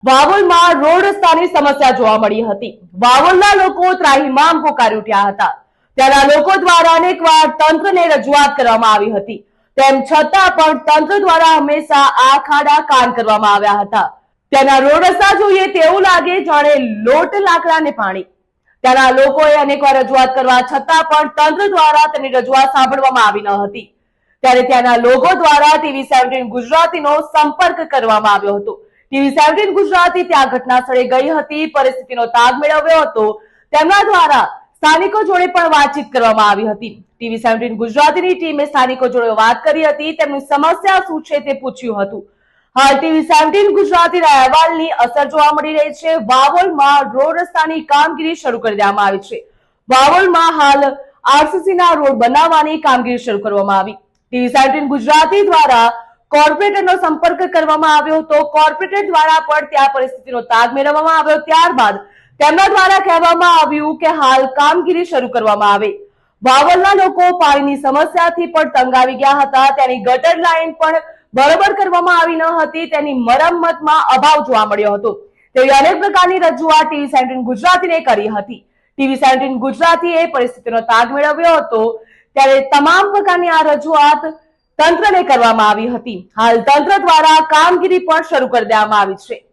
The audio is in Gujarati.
વાવોલમાં રોડ રસ્તાની સમસ્યા જોવા મળી હતી। વાવોલના લોકો ત્રાહિમામ પોકારી ઉઠ્યા હતા। ત્યાંના લોકો દ્વારા અનેકવાર તંત્રને રજૂઆત કરવામાં આવી હતી, તેમ છતાં પણ તંત્ર દ્વારા હંમેશા આંખ આડા કાન કરવામાં આવ્યા હતા। ત્યાંના રોડ રસ્તા જોઈએ તેવું લાગે જાણે લોટ લાકડાને પાણી। ત્યાંના લોકોએ અનેકવાર રજૂઆત કરવા છતાં પણ તંત્ર દ્વારા તેની રજૂઆત સાંભળવામાં આવી ન હતી। ત્યારે ત્યાંના લોકો દ્વારા TV17 ગુજરાતીનો સંપર્ક કરવામાં આવ્યો હતો। TV17 ગુજરાતી ત્યાં ઘટના સ્થળે ગઈ હતી, પરિસ્થિતિનો તાગ મેળવ્યો હતો। તેમના દ્વારા સ્થાનિકો જોડે પણ વાતચીત કરવામાં આવી હતી। TV17 ગુજરાતીની ટીમે સ્થાનિકો જોડે વાત કરી હતી, તેમની સમસ્યા શું છે તે પૂછ્યું હતું। હાલ TV17 ગુજરાતીના અહેવાલની અસર જોવા મળી રહી છે। વાવોલમાં રોડ રસ્તાની કામગીરી શરૂ કરી દેવામાં આવી છે। વાવોલમાં હાલ RCC ના રોડ બનાવવાની કામગીરી શરૂ કરવામાં આવી। TV17 ગુજરાતી દ્વારા કોર્પોરેટરનો સંપર્ક કરવામાં આવ્યો હતો। કોર્પોરેટર દ્વારા પણ ત્યાં પરિસ્થિતિનો તાગ મેળવવામાં આવ્યો। ત્યારબાદ તેમના દ્વારા કહેવામાં આવ્યું કે હાલ કામગીરી શરૂ કરવામાં આવે। વાવોલના લોકો પાણીની સમસ્યાથી પણ તંગ આવી ગયા હતા। તેની ગટર લાઈન પણ બરોબર કરવામાં આવી ન હતી, તેની મરમ્મતમાં અભાવ જોવા મળ્યો હતો। તેવી અનેક પ્રકારની રજૂઆત TV17 ગુજરાતીને કરી હતી। TV17 ગુજરાતીએ પરિસ્થિતિનો તાગ મેળવ્યો હતો, ત્યારે તમામ પ્રકારની આ રજૂઆત તંત્રને કરવામાં આવી હતી। હાલ તંત્ર દ્વારા કામગીરી પણ શરૂ કરી દેવામાં આવી છે।